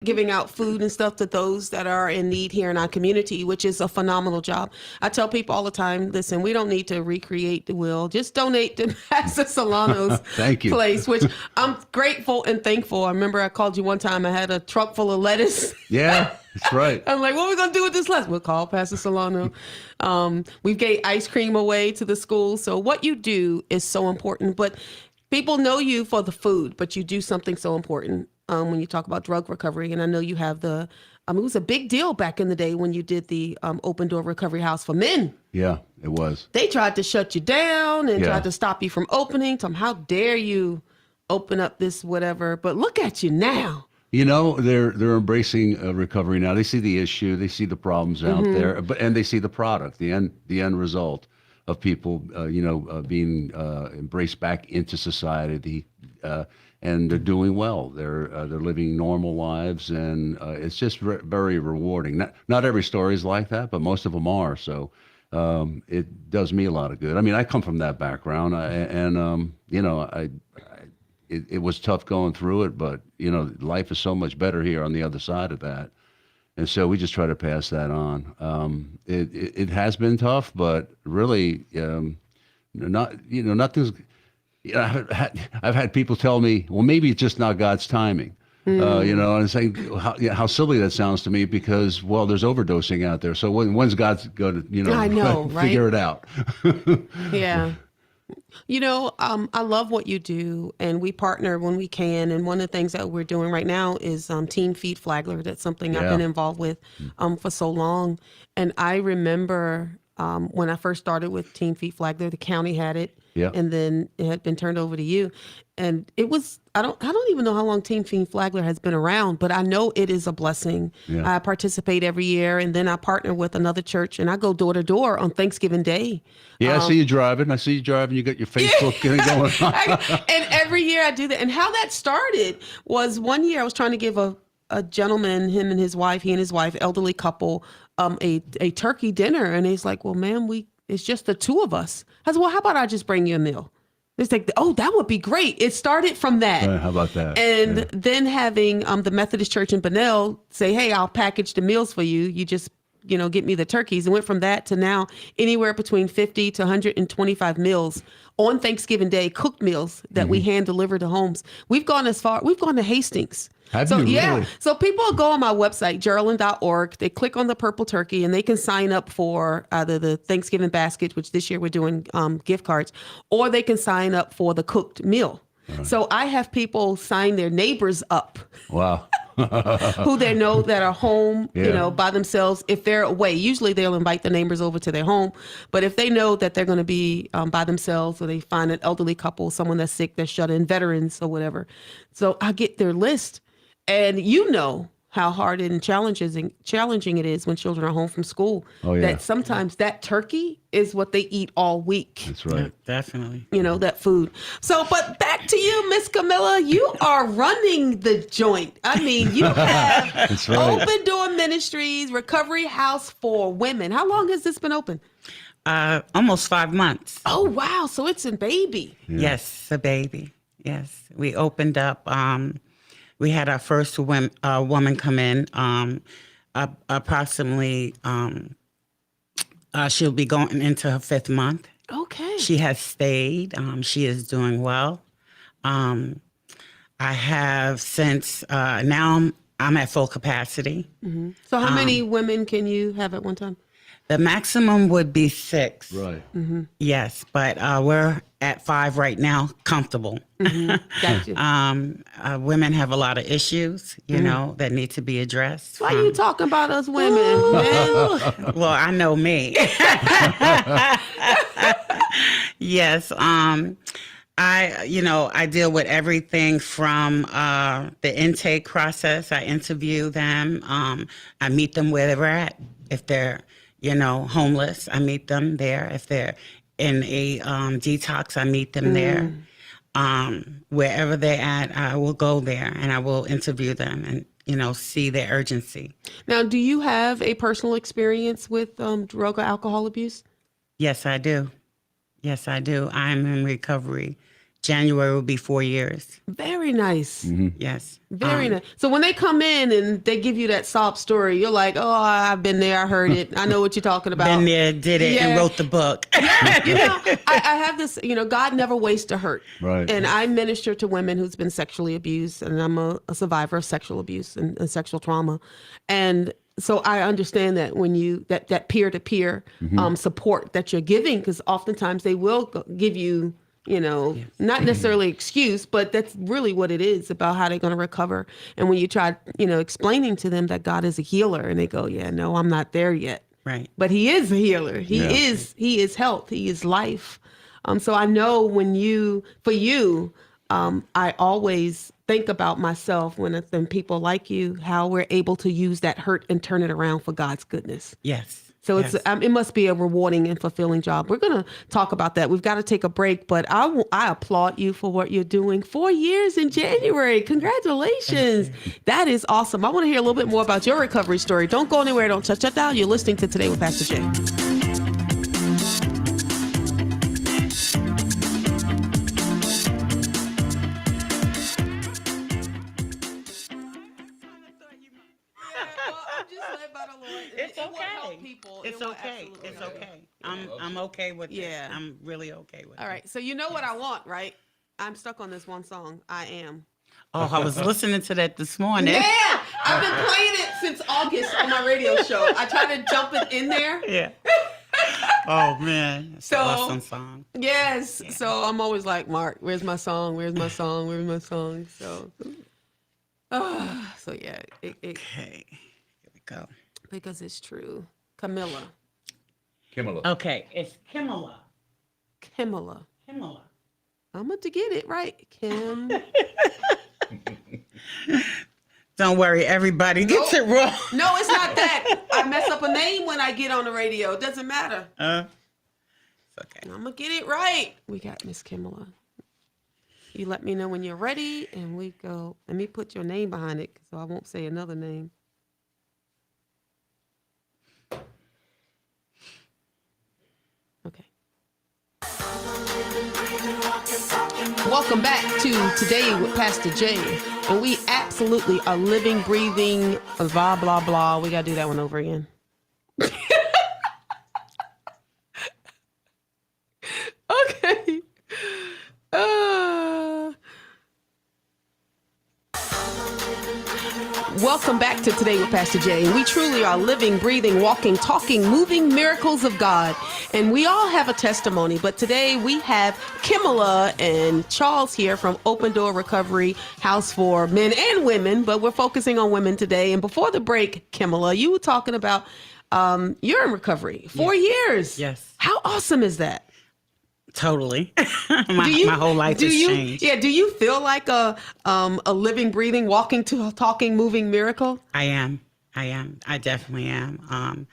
giving out food and stuff to those that are in need here in our community, which is a phenomenal job. I tell people all the time, listen, we don't need to recreate the wheel. Just donate to Pastor Silano's Thank you. place, which I'm grateful and thankful. I remember I called you one time. I had a truck full of lettuce. Yeah, that's right. I'm like, what are we going to do with this lettuce? We'll call Pastor Silano. We gave ice cream away to the school. So what you do is so important. But people know you for the food, but you do something so important when you talk about drug recovery. And I know you have it was a big deal back in the day when you did the open door recovery house for men. Yeah, it was. They tried to shut you down and tried to stop you from opening. Tell them, how dare you open up this whatever? But look at you now. You know, they're embracing recovery now. They see the issue, they see the problems out there, and they see the product, the end result of people, being embraced back into society, and they're doing well. They're living normal lives, and it's just very rewarding. Not every story is like that, but most of them are. So it does me a lot of good. I mean, I come from that background, it was tough going through it, but life is so much better here on the other side of that. And so we just try to pass that on. It has been tough, but really, nothing's. I've had people tell me, well, maybe it's just not God's timing. And I'm saying how silly that sounds to me, because, well, there's overdosing out there. So when's God going to, I know, figure it out? Yeah. I love what you do, and we partner when we can. And one of the things that we're doing right now is Team Feed Flagler. That's something I've been involved with for so long. And I remember when I first started with Team Feed Flagler, the county had it, and then it had been turned over to you. And it was, I don't even know how long Team Feed Flagler has been around, but I know it is a blessing. Yeah. I participate every year, and then I partner with another church, and I go door to door on Thanksgiving Day. Yeah, I see you driving. You got your Facebook going on. And every year I do that. And how that started was one year I was trying to give a gentleman, he and his wife, elderly couple, a turkey dinner. And he's like, well, ma'am, it's just the two of us. I said, well, how about I just bring you a meal? It's like, oh, that would be great. It started from that. Right, how about that? And then having the Methodist Church in Bunnell say, hey, I'll package the meals for you. You just, get me the turkeys. And went from that to now anywhere between 50 to 125 meals on Thanksgiving Day, cooked meals that we hand deliver to homes. We've gone to Hastings. Have you really? Yeah. So people go on my website, Geraldine.org. They click on the purple turkey, and they can sign up for either the Thanksgiving basket, which this year we're doing gift cards, or they can sign up for the cooked meal. Right. So I have people sign their neighbors up. Wow. Who they know that are home, by themselves. If they're away, usually they'll invite the neighbors over to their home. But if they know that they're going to be by themselves, or they find an elderly couple, someone that's sick, that's shut in, veterans or whatever. So I get their list. And how hard and challenging it is when children are home from school. Oh, yeah. That sometimes that turkey is what they eat all week. That's right. Yeah, definitely. That food. So, but back to you, Miss Kimila. You are running the joint. I mean, you have That's right. Open Door Ministries, Recovery House for Women. How long has this been open? Almost 5 months. Oh, wow. So it's a baby. Yeah. Yes, a baby. Yes. We opened up... we had our first woman come in, approximately, she'll be going into her 5th month. Okay. She has stayed. She is doing well. I have since, now I'm at full capacity. Mm-hmm. So how many women can you have at one time? The maximum would be 6. Right. Mm-hmm. Yes, but we're at 5 right now, comfortable. Mm-hmm. Gotcha. Women have a lot of issues, that need to be addressed. Why are you talking about us women, man? Well, I know me. Yes. I deal with everything from the intake process. I interview them. I meet them where they're at. If they're homeless, I meet them there. If they're in a detox, I meet them there. Wherever they're at, I will go there and I will interview them and, see their urgency. Now, do you have a personal experience with drug or alcohol abuse? Yes, I do. Yes, I do. I'm in recovery January will be 4 years. Very nice. Yes. Very nice. So when they come in and they give you that sob story, you're like, oh, I've been there. I heard it. I know what you're talking about. Been there, did it, and Yeah. wrote the book. You know, I have this, God never wastes a hurt. Right. And I minister to women who's been sexually abused, and I'm a survivor of sexual abuse and sexual trauma. And so I understand that when you, that peer-to-peer support that you're giving, because oftentimes they will give you, not necessarily excuse, but that's really what it is about how they're going to recover. And when you try, explaining to them that God is a healer, and they go, yeah, no, I'm not there yet. Right. But he is a healer. He Yeah. is health. He is life. So I know for you, I always think about myself when people like you, how we're able to use that hurt and turn it around for God's goodness. Yes. So yes. it must be a rewarding and fulfilling job. We're going to talk about that. We've got to take a break, but I applaud you for what you're doing. 4 years in January. Congratulations. That is awesome. I want to hear a little bit more about your recovery story. Don't go anywhere. Don't touch that dial. You're listening to Today with Pastor Jay. It's okay. It's okay. I'm okay with it. Yeah. I'm really okay with it. All right. So you know what I want, right? I'm stuck on this one song. I Am. Oh, I was listening to that this morning. Yeah, I've been playing it since August on my radio show. I try to jump it in there. Yeah. Oh man, it's an awesome song. Yes. Yeah. So I'm always like, Mark, where's my song? Where's my song? Where's my song? So, yeah. Okay, here we go. Because it's true. Kimila. Okay, it's Kimila. Kimila. Kimila. I'm going to get it right. Kim. Don't worry, everybody gets it wrong. No, it's not that. I mess up a name when I get on the radio. It doesn't matter. It's okay. I'm going to get it right. We got Miss Kimila. You let me know when you're ready, and we go. Let me put your name behind it so I won't say another name. Okay. Welcome back to Today with Pastor Jay. And we absolutely are living, breathing, blah, blah, blah. We got to do that one over again. Okay. Welcome back to Today with Pastor Jay. And we truly are living, breathing, walking, talking, moving miracles of God. And we all have a testimony. But today we have Kimila and Charles here from Open Door Recovery House for men and women. But we're focusing on women today. And before the break, Kimila, you were talking about you're in recovery. 4 years. Yes. How awesome is that? Totally. my whole life has changed. Yeah. Do you feel like a living, breathing, walking, talking, moving miracle? I am. I definitely am.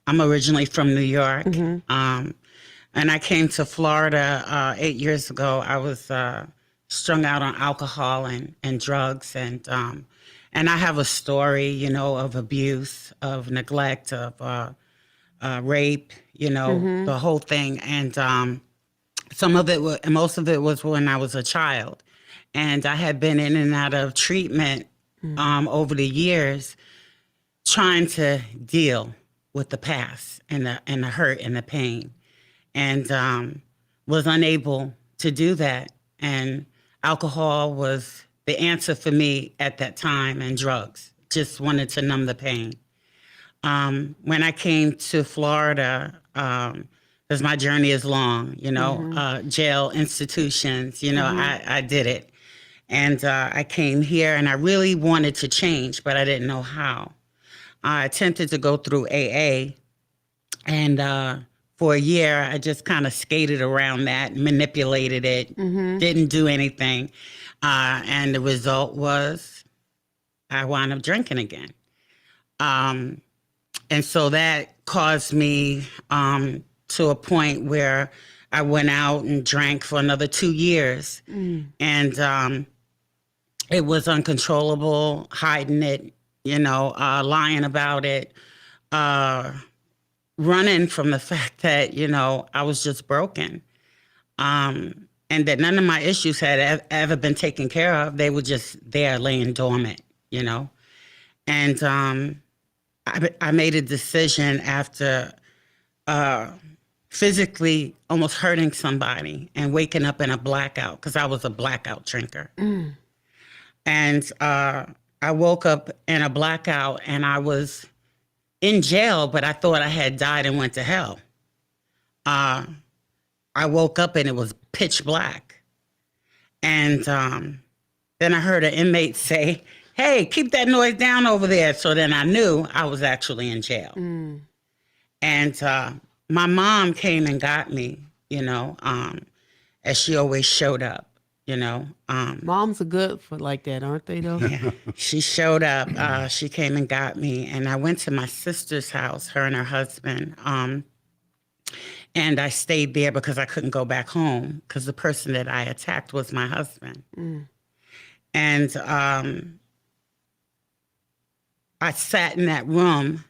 I'm originally from New York. Mm-hmm. And I came to Florida 8 years ago. I was strung out on alcohol and drugs. And I have a story, of abuse, of neglect, of rape, mm-hmm. the whole thing. And most of it was when I was a child. And I had been in and out of treatment over the years, trying to deal with the past and the hurt and the pain, and was unable to do that. And alcohol was the answer for me at that time, and drugs. Just wanted to numb the pain. When I came to Florida, because my journey is long, mm-hmm. Jail, institutions, mm-hmm. I did it. And I came here and I really wanted to change, but I didn't know how. I attempted to go through AA, and for a year, I just kind of skated around that, manipulated it, mm-hmm. didn't do anything. And the result was I wound up drinking again. And so that caused me to a point where I went out and drank for another 2 years. And it was uncontrollable, hiding it, lying about it, running from the fact that, I was just broken. And and that none of my issues had ever been taken care of. They were just there laying dormant, you know. And I made a decision after physically almost hurting somebody and waking up in a blackout, because I was a blackout drinker. And I woke up in a blackout, and I was in jail, but I thought I had died and went to hell. I woke up and it was pitch black. And then I heard an inmate say, "Hey, keep that noise down over there." So then I knew I was actually in jail. And my mom came and got me, you know, as she always showed up, you know. Moms are good for like that, aren't they, though? Yeah, she showed up. She came and got me. And I went to my sister's house, her and her husband. And I stayed there because I couldn't go back home because the person that I attacked was my husband. And I sat in that room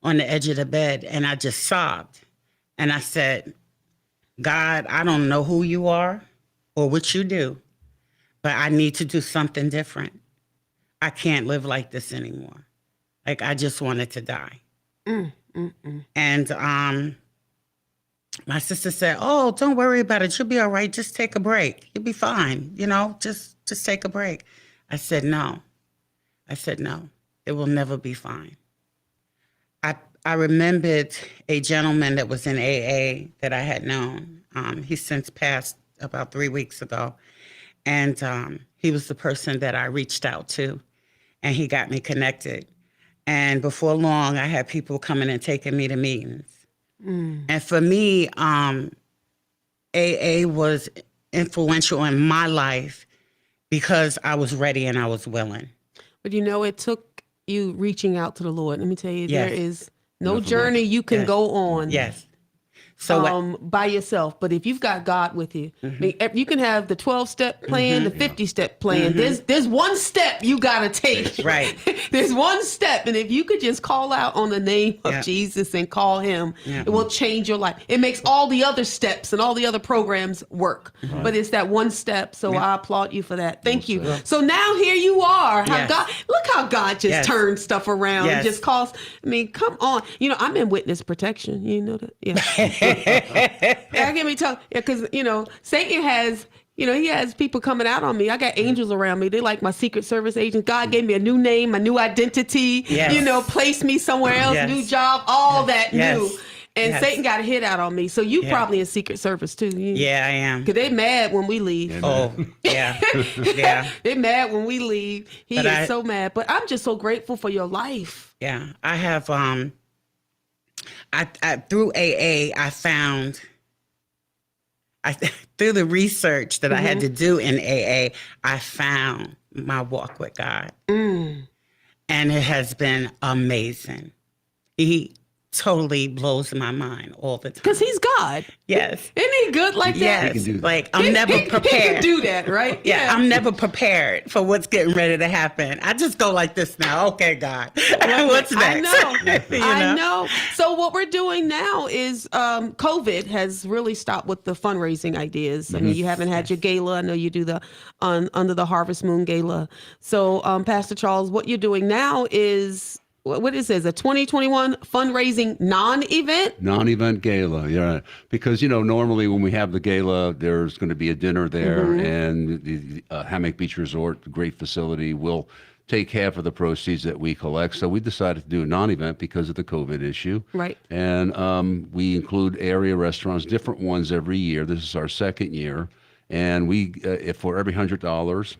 on the edge of the bed and I just sobbed. And I said, "God, I don't know who you are or what you do, but I need to do something different. I can't live like this anymore." Like, I just wanted to die. And my sister said, "Oh, don't worry about it. You'll be all right. Just take a break. You'll be fine. You know, just take a break." I said, "No." I said, "No, it will never be fine." I remembered a gentleman that was in AA that I had known. He's since passed about 3 weeks ago. And he was the person that I reached out to, and he got me connected. And before long, I had people coming and taking me to meetings. And for me, AA was influential in my life because I was ready and I was willing. But you know, it took you reaching out to the Lord. Let me tell you, Yes. there is no journey you can go on. Yes. So by yourself. But if you've got God with you, I mean, you can have the 12-step plan, the 50-step plan. There's one step you got to take. Right. There's one step. And if you could just call out on the name of Jesus and call him, it will change your life. It makes all the other steps and all the other programs work. But it's that one step. So I applaud you for that. Thank you. So now here you are. Look how God just turned stuff around and just calls. I mean, come on. You know, I'm in witness protection. You know that? Yeah. Yeah, give me tough. Yeah, because Satan has, he has people coming out on me. I got angels around me. They like my Secret Service agents. God gave me a new name, a new identity. Placed me somewhere else, new job, all that new. And Satan got a hit out on me. So you probably in Secret Service too. Yeah, I am. Because they mad when we leave. Yeah. They mad when we leave. He is so mad. But I'm just so grateful for your life. Yeah, I have. I through AA, I found. Through the research that I had to do in AA, I found my walk with God, and it has been amazing. He totally blows my mind all the time. Because he's God. Yes. Isn't he good like that? Yes. He can do that. Like, I'm never prepared. He can do that, right? Yeah, I'm never prepared for what's getting ready to happen. I just go like this now. Okay, God. What's next? I know. So what we're doing now is COVID has really stopped with the fundraising ideas. I mean, you haven't had your gala. I know you do the Under the Harvest Moon gala. So Pastor Charles, what you're doing now is... What is this? A 2021 fundraising non-event? Non-event gala, yeah. Because, normally when we have the gala, there's going to be a dinner there, and the Hammock Beach Resort, the great facility, will take half of the proceeds that we collect. So we decided to do a non-event because of the COVID issue. Right. And we include area restaurants, different ones every year. This is our second year. And we, if for every $100,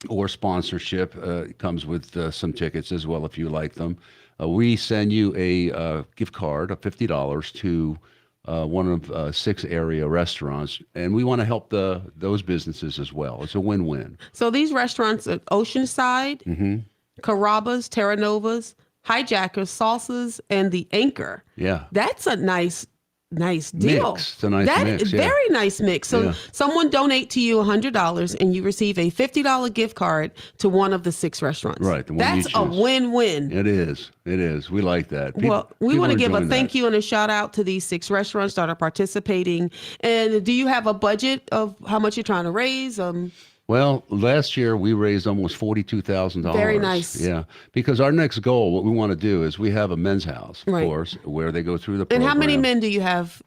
or sponsorship comes with some tickets as well if you like them. We send you a gift card of $50 to one of 6 area restaurants, and we want to help those businesses as well. It's a win-win. So these restaurants are Oceanside, Carrabba's, Terra Nova's, Hijackers, Salsas, and the Anchor. Yeah. That's a nice nice deal. Mix. It's a nice That mix, yeah. very nice mix. So Yeah. someone donate to you $100 and you receive a $50 gift card to one of the 6 restaurants. Right, the one you That's a choose. win-win. It is. It is. We like that. Well, we People want to are give a enjoying thank that. you and a shout out to these 6 restaurants that are participating. And do you have a budget of how much you're trying to raise? Well, last year we raised almost $42,000. Very nice. Yeah, because our next goal, what we want to do is we have a men's house, of Right. course, where they go through the And program. how many men do you have?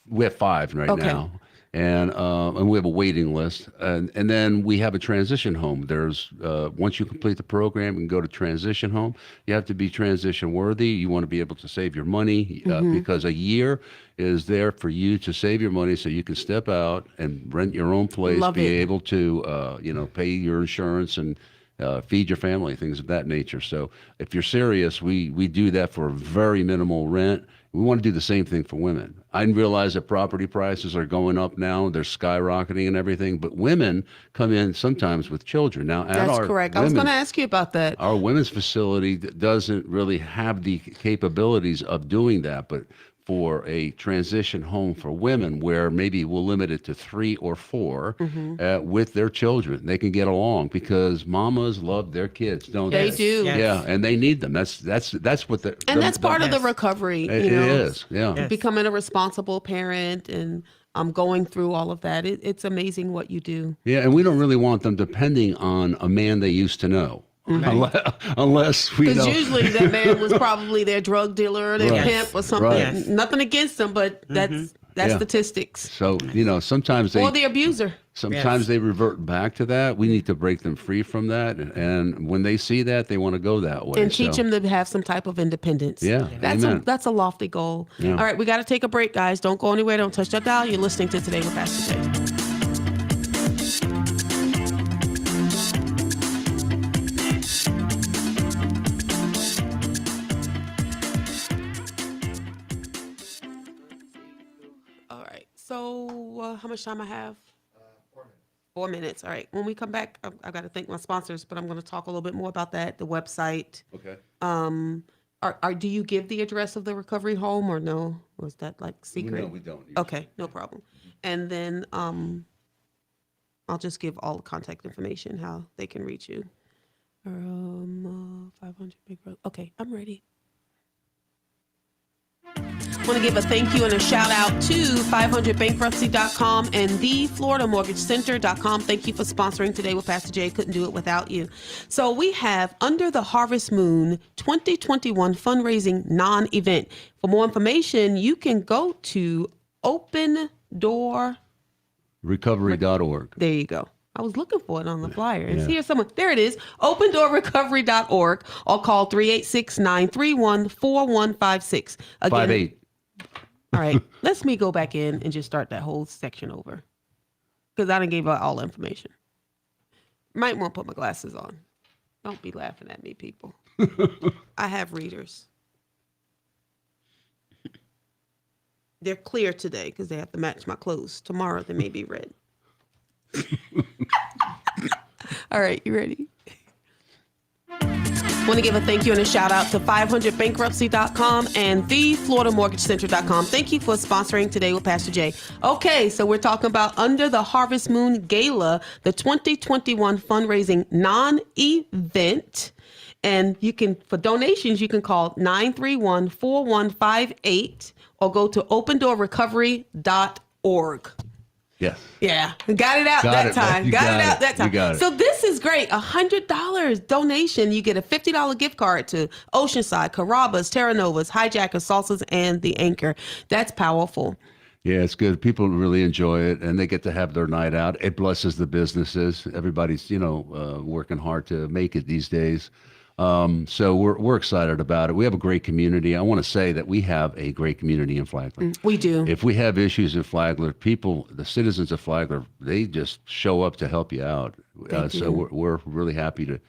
We have 5 right Okay. now, and we have a waiting list, and then we have a transition home. There's once you complete the program, you can go to transition home. You have to be transition worthy. You want to be able to save your money because a year is there for you to save your money, so you can step out and rent your own place, Love be it. able to pay your insurance and feed your family, things of that nature. So if you're serious, we do that for a very minimal rent. We want to do the same thing for women. I realize that property prices are going up now. They're skyrocketing and everything. But women come in sometimes with children. Now, at That's our correct. I was women- going to ask you about that. Our women's facility doesn't really have the capabilities of doing that. But for a transition home for women where maybe we'll limit it to 3 or 4 with their children, they can get along because mamas love their kids, don't They they? do. Yes. Yeah, and they need them. That's what the And that's part of the Yes. recovery. it is. Yeah. Yes. Becoming a responsible parent and going through all of that. It's amazing what you do. Yeah, and we don't really want them depending on a man they used to know. Unless we Because know. usually that man was probably their drug dealer, their Right. pimp, or something. Right. Yes. Nothing against them, but that's Yeah. statistics. So, sometimes Or the abuser. sometimes they revert back to that. We need to break them free from that. And when they see that, they want to go that way. And teach them to have some type of independence. Yeah, That's amen. that's a lofty goal. Yeah. All right, we got to take a break, guys. Don't go anywhere. Don't touch that dial. You're listening to Today with Pastor Jay. All right. So, how much time I have? 4 minutes. All right. When we come back, I've got to thank my sponsors, but I'm going to talk a little bit more about that, the website. Okay. Do you give the address of the recovery home or no? Was that like secret? No, we don't. Okay, no problem. And then I'll just give all the contact information, how they can reach you. 500 Big Road. Okay, I'm ready. I want to give a thank you and a shout out to 500bankruptcy.com and thefloridamortgagecenter.com. Thank you for sponsoring Today with Pastor Jay. Couldn't do it without you. So we have Under the Harvest Moon 2021 fundraising non-event. For more information, you can go to Open Door. Recovery.org. There you go. I was looking for it on the flyer. It's here somewhere. There it is. OpenDoorRecovery.org or call 386-931-4156. Again, 5-8. All right. Let's me go back in and just start that whole section over. Because I didn't give out all the information. Might want to put my glasses on. Don't be laughing at me, people. I have readers. They're clear today because they have to match my clothes. Tomorrow they may be red. All right, you ready? Want to give a thank you and a shout out to 500bankruptcy.com and thefloridamortgagecenter.com. Thank you for sponsoring Today with Pastor Jay. Okay, so we're talking about Under the Harvest Moon Gala, the 2021 fundraising non-event. And you can, for donations, you can call 931-4158 or go to opendoorrecovery.org. Yes. Yeah, got it out that time. You Got it got out it. that time. You got it. So this is great. $100 donation. You get a $50 gift card to Oceanside, Carrabba's, Terra Nova's, Hijackers, Salsas, and The Anchor. That's powerful. Yeah, it's good. People really enjoy it, and they get to have their night out. It blesses the businesses. Everybody's, working hard to make it these days. So we're excited about it. We have a great community. I want to say that we have a great community in Flagler. We do. If we have issues in Flagler, the citizens of Flagler, they just show up to help you out. So we're really happy to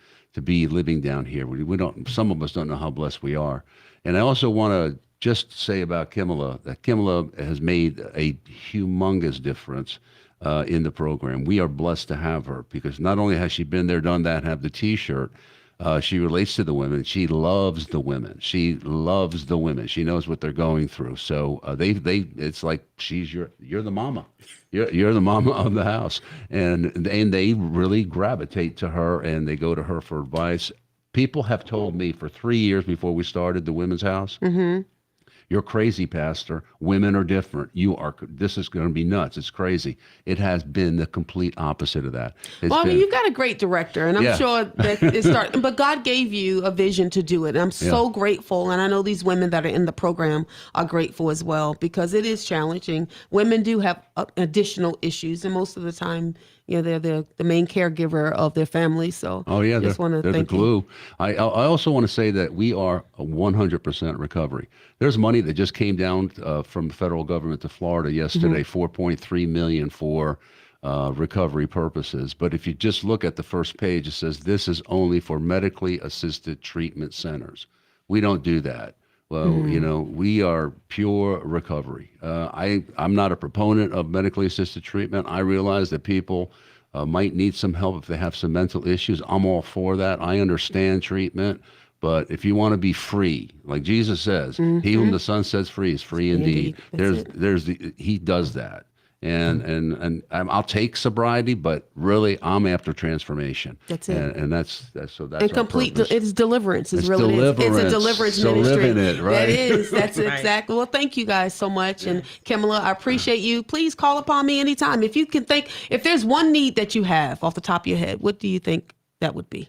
be living down here. We don't. Some of us don't know how blessed we are. And I also want to just say about Kimila that Kimila has made a humongous difference in the program. We are blessed to have her because not only has she been there, done that, have the T-shirt. She relates to the women. She loves the women. She loves the women. She knows what they're going through. So it's like you're the mama. You're the mama of the house, and they really gravitate to her, and they go to her for advice. People have told me for 3 years before we started the women's house, you're crazy, Pastor. Women are different. This is going to be nuts. It's crazy. It has been the complete opposite of that. Well, I mean, you've got a great director, and I'm sure that it started, but God gave you a vision to do it. And I'm so grateful. And I know these women that are in the program are grateful as well, because it is challenging. Women do have additional issues, and most of the time, they're the main caregiver of their family. So they're the glue. You. I also want to say that we are a 100% recovery. There's money that just came down from the federal government to Florida yesterday, $4.3 million for recovery purposes. But if you just look at the first page, it says this is only for medically assisted treatment centers. We don't do that. Well, we are pure recovery. I'm not a proponent of medically assisted treatment. I realize that people might need some help if they have some mental issues. I'm all for that. I understand treatment. But if you want to be free, like Jesus says, he whom the Son sets free is free indeed. He does that. And I'll take sobriety, but really I'm after transformation. That's it. And that's and complete. It's deliverance. It's really deliverance. It's a deliverance So ministry. live in it, right? That is. That's Right. exactly. Well, thank you guys so much, and Kimila, I appreciate you. Please call upon me anytime if you can think. If there's one need that you have off the top of your head, what do you think that would be?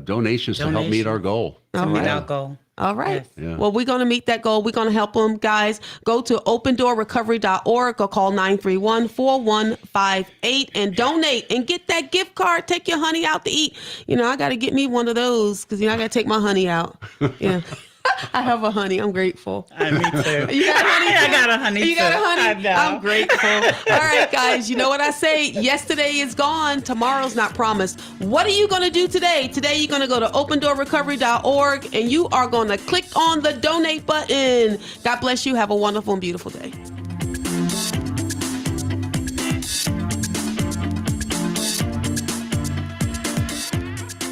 Donations to help meet our goal. To meet our goal. All right. Yes. Yeah. Well, we're going to meet that goal. We're going to help them, guys. Go to opendoorrecovery.org or call 931-4158 and donate and get that gift card. Take your honey out to eat. I got to get me one of those because, I got to take my honey out. Yeah. I have a honey. I'm grateful. Me too. You got a honey? I got a honey. You got a honey? I know. I'm grateful. All right, guys. You know what I say? Yesterday is gone. Tomorrow's not promised. What are you going to do today? Today, you're going to go to opendoorrecovery.org and you are going to click on the donate button. God bless you. Have a wonderful and beautiful day.